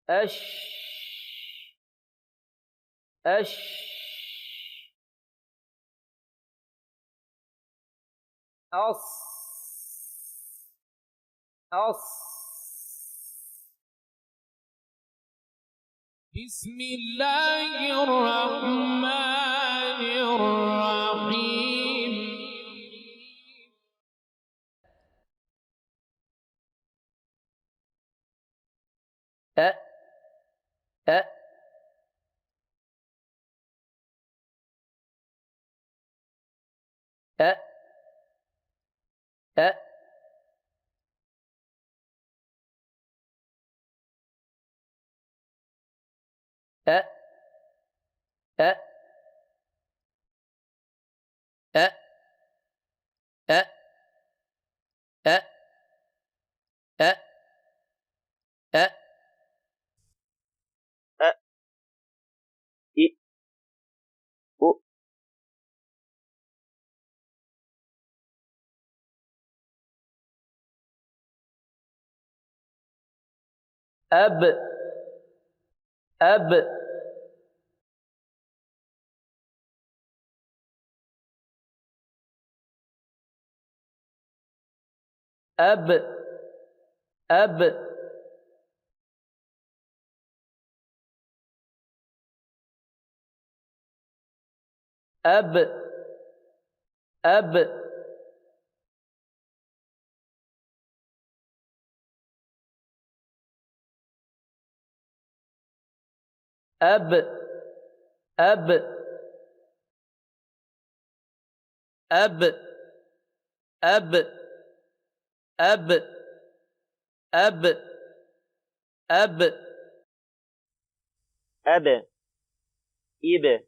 أش أش أص أص بسم الله الرحمن الرحيم. أ أ أ أ أ أ أ أ أ أ أ أ إ أو أب أب أب أب أب أب أب أب أب أب أب أب أب أب إب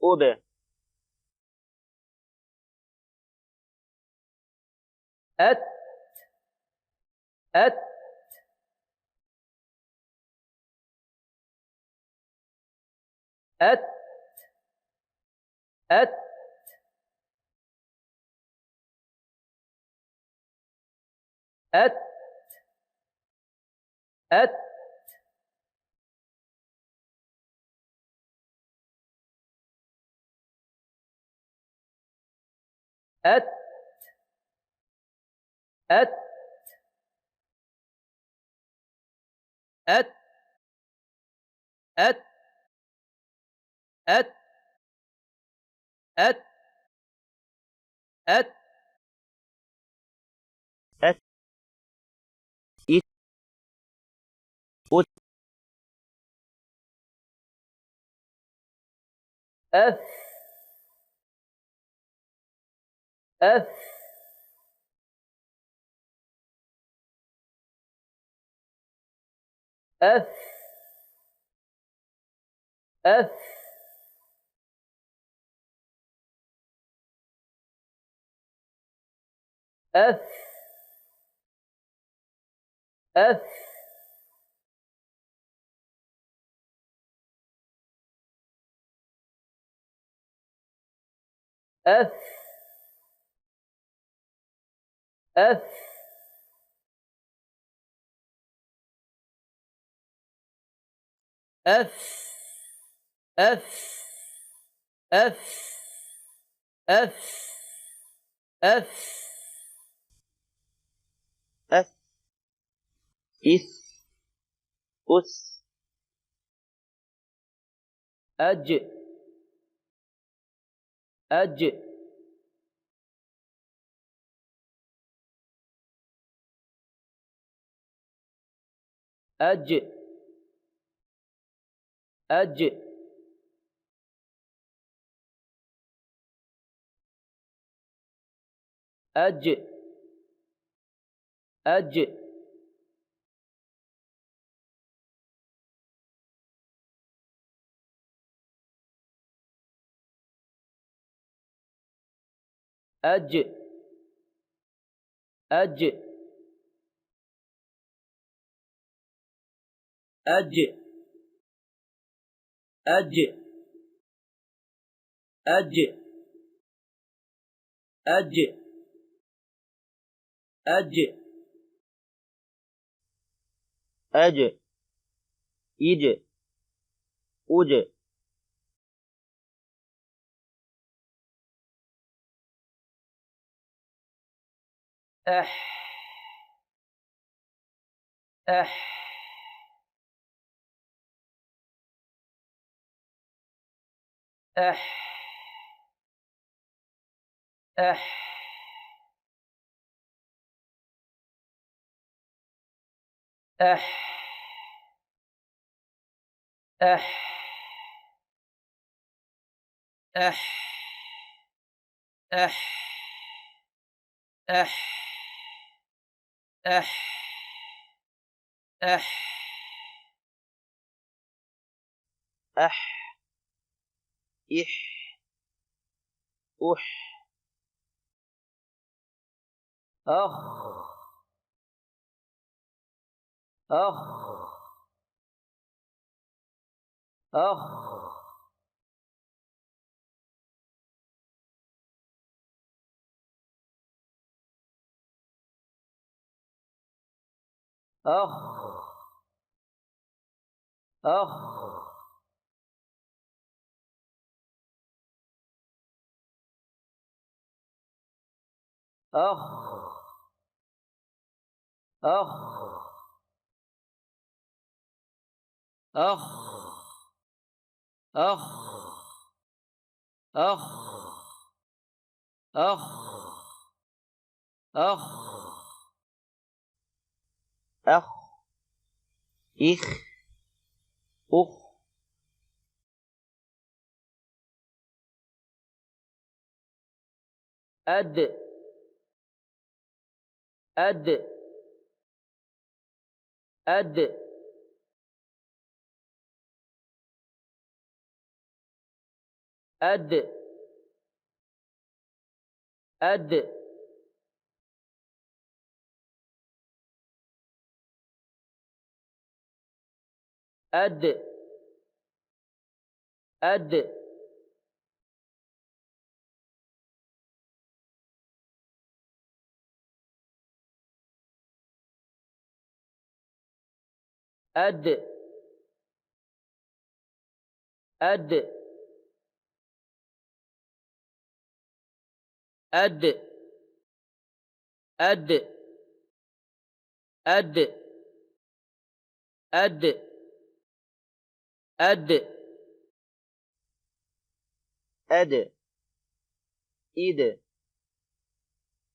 أب أت أت أت أت أت أت أت أت أت أت أت أت أت أت إت أت أث أث أث أث أث أث أث أث أث أث أث أث أث أث إث أس أج أج أج أج أج أج أج أج أج أج أج أج أج أج إج أج أح أح أح أح أح أح أح أح أح أح أح أح إح أح أخ أخ أخ أخ أخ أخ أخ أخ أخ أخ أخ أخ أخ إخ أخ أد أد أد أد أد أد أد أد أد أد أد أد أد أد أد إد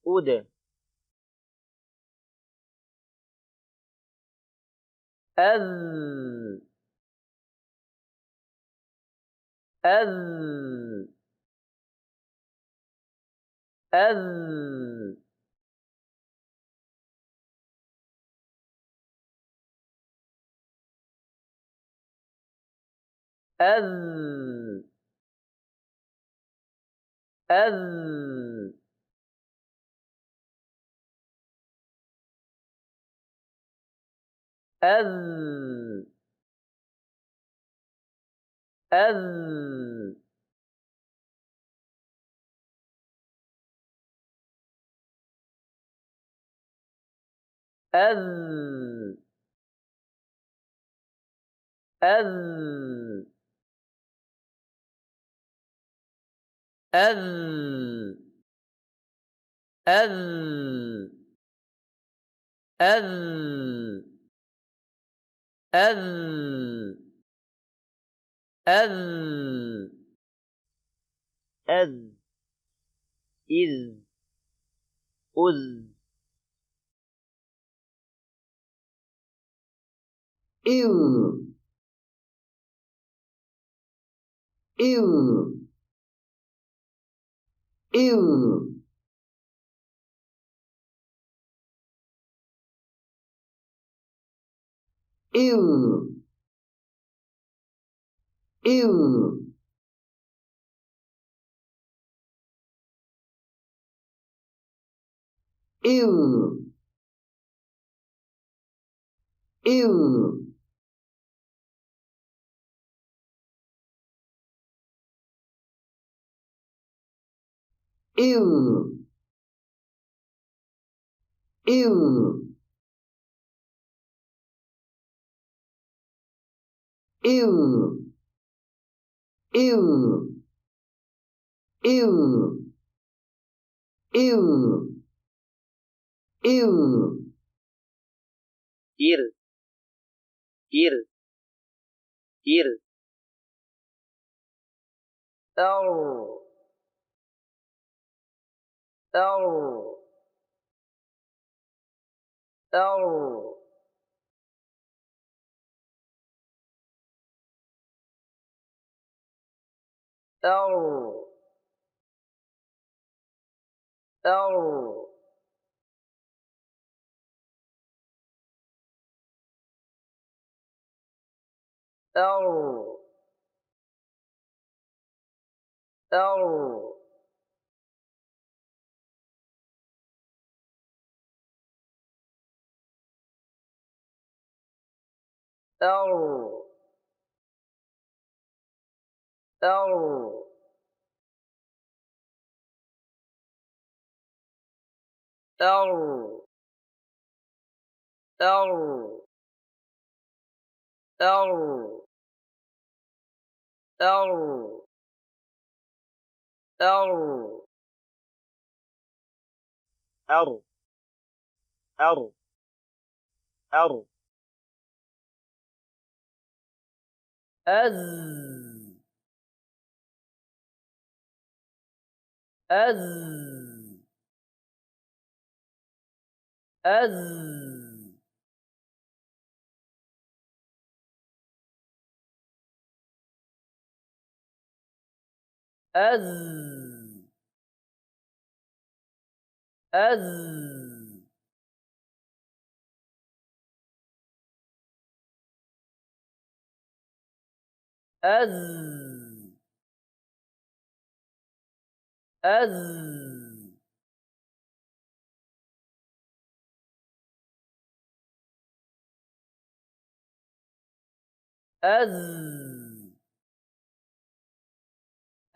أد أذ أذ أذ أذ أذ أذ أذ أذ أذ أذ أذ أذ أذ أذ أذ إذ أذ إذ إذ إذ إذ إذ إذ إذ إذ إذ ew, ew, ew, ew, ew, ir, ir, ir, أو أو أو أو أو أو أو أو أو أو أو أو أو أو أر، أر، أر، أز أز أز أز أز أز أز أز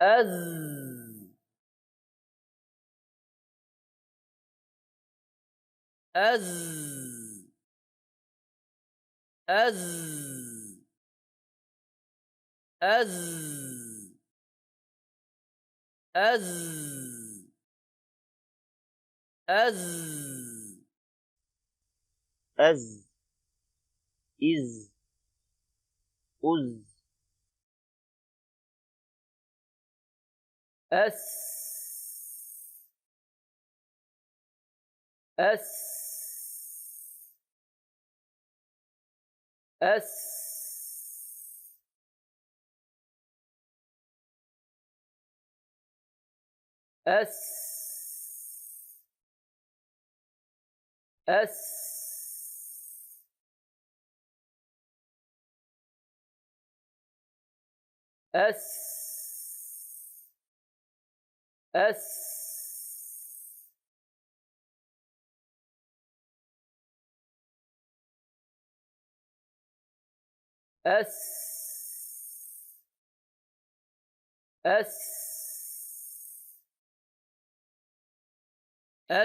أز أز أز أز أز أز أز، إز، أز، أس أس أس أس أس أس أس أس أس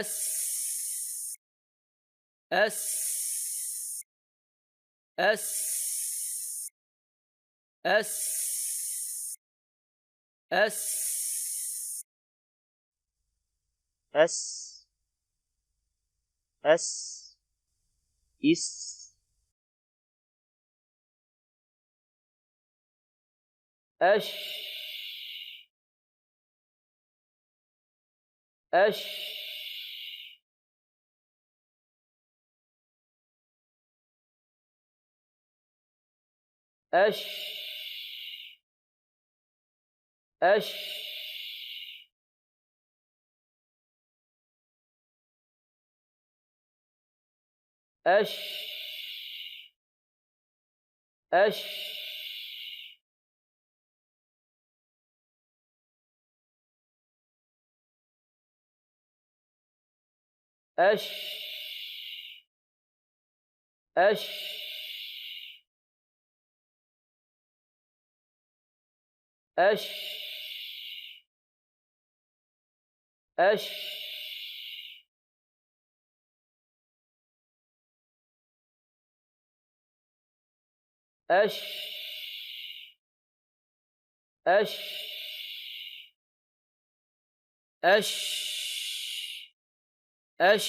أس أس أس أس أس أس، أس، إس، أش أش أش أش أش أش أش أش أش أش أش أش أش أش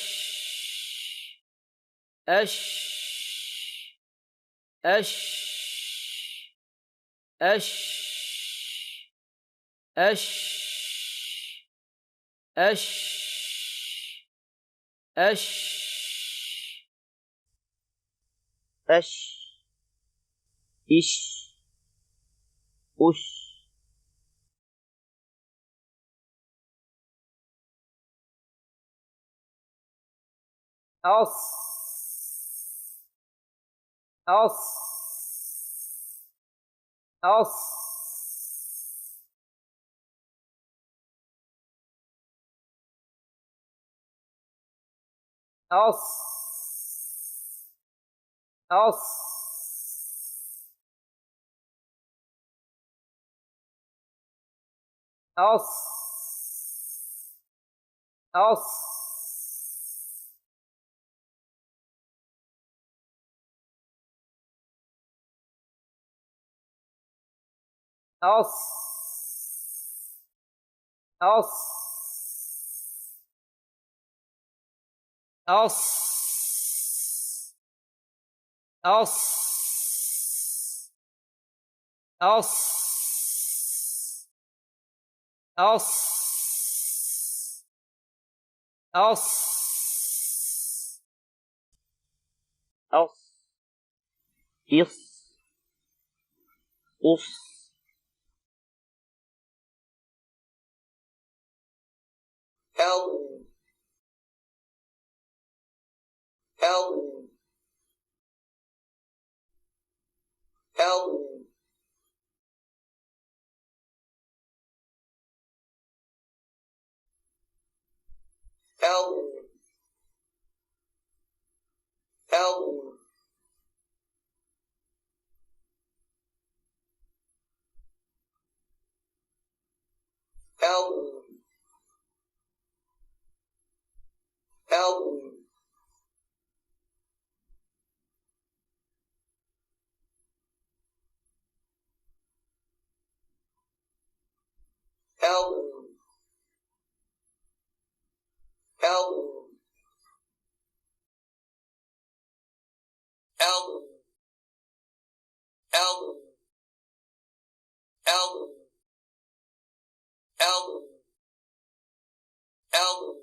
أش أش أش أش أش أش أش إش أش أص أص أص أص أص أص أص أص أص أص أص أص أص أص أص إص أص L L L L L L L L L L L L L L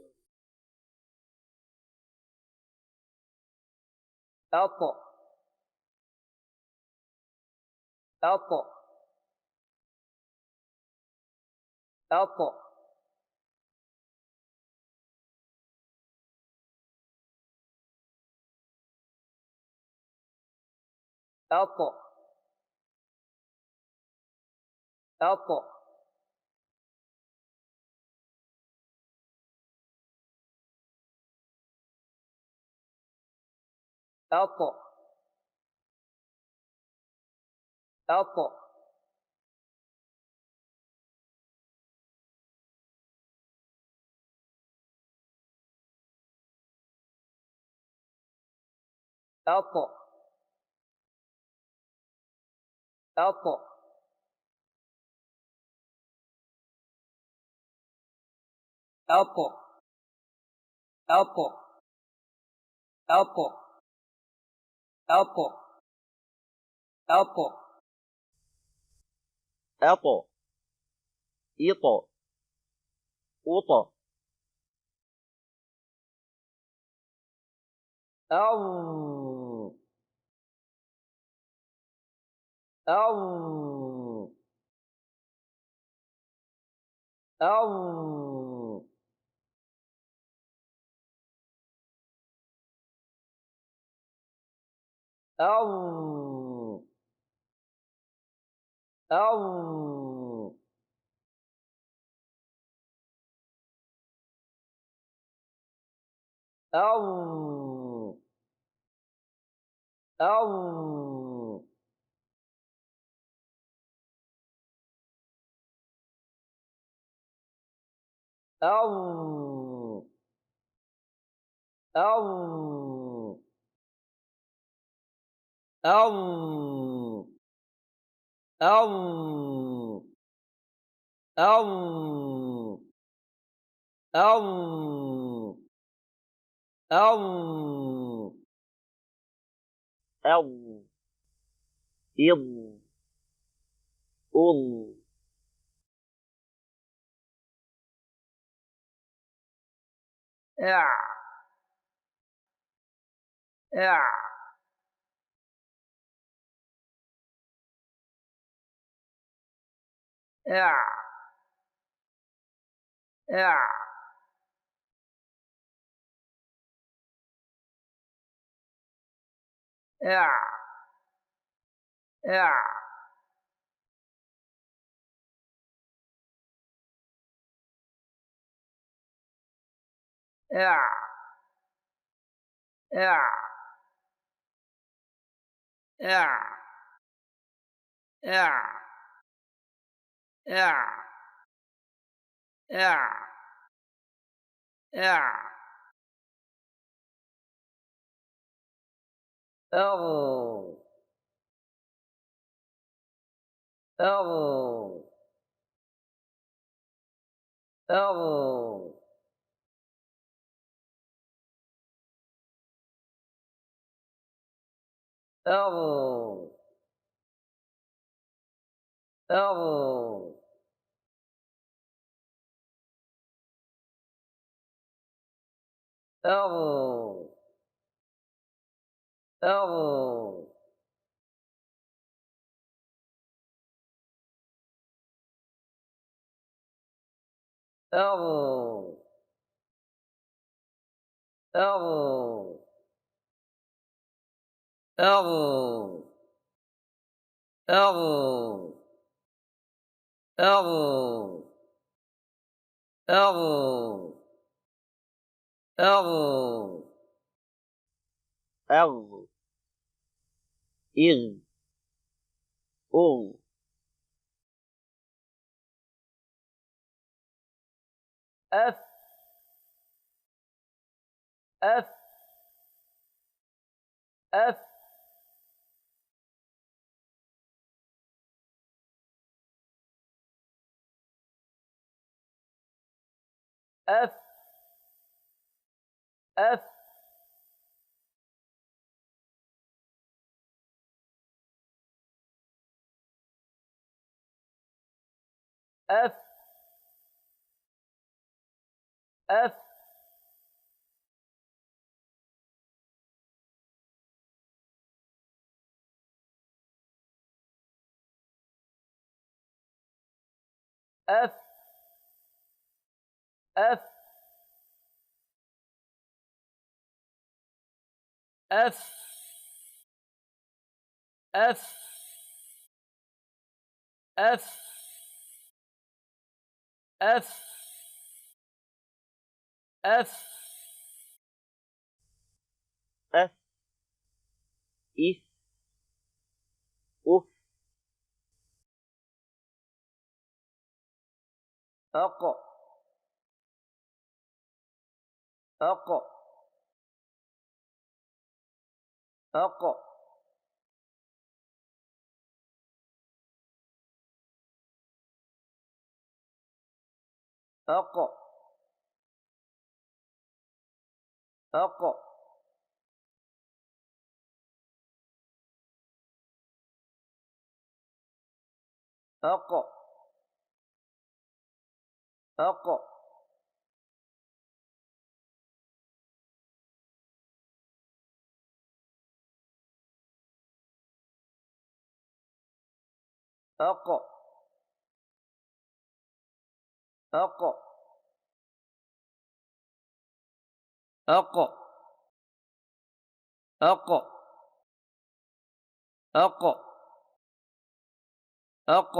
أط أط أط أط أط أط أط أط أط أط أط أط أط أط أط إط أط أو أو أو أو أو أو أو أو أو أو أو أو أو أو أو إض أض إع إع إع إع إع إع إع إع إع إع إع إع إع أغ أغ أغ أغ أغ أغ أغ أغ أغ أغ أغ أغ أغ أغ أغ إغ أغ أف أف أف أف أف أف أف أف أف أف أف أف أف أف أف إف أف أق أق أق أق أق أق أق أق أق أق أق أق أق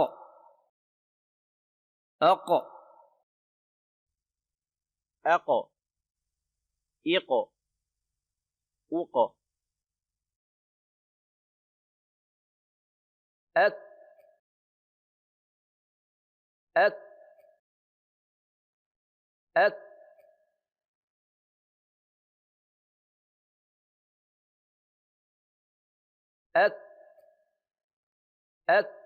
أق أق إق أق أك أك أك أك أك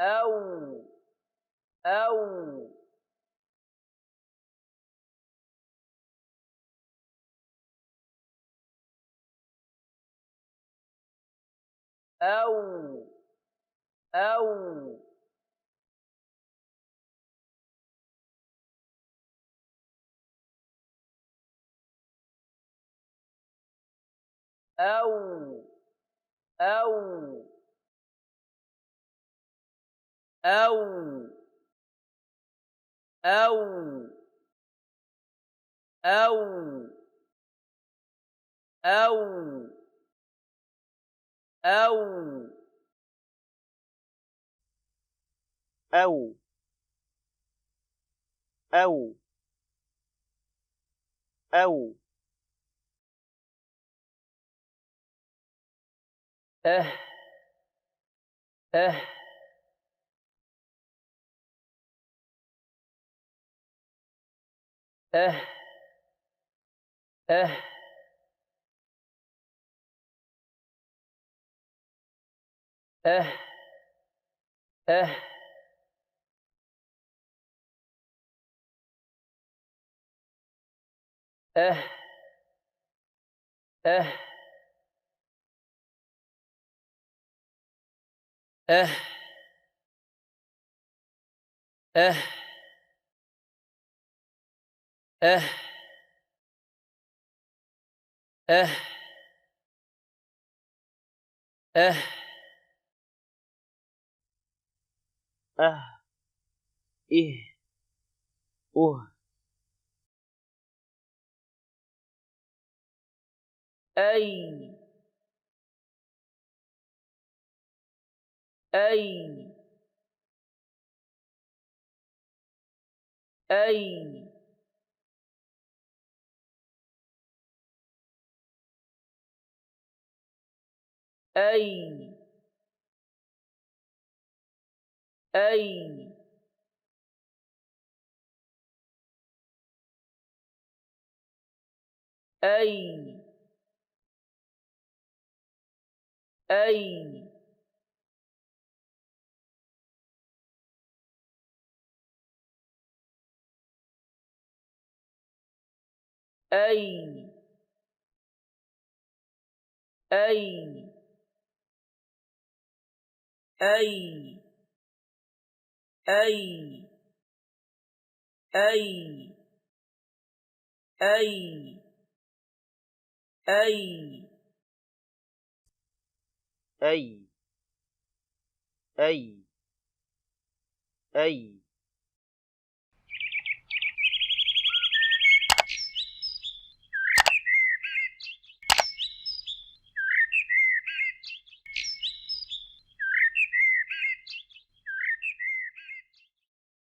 أو أو أو أو أو أو أو أو أو أو أو أو أو أو أه أه أه أه أه أه أه أه أه أه أه أه أه أه إه أه أي أي أي أي أي أي أي أي أي أي أي أي أي أي أي أي أي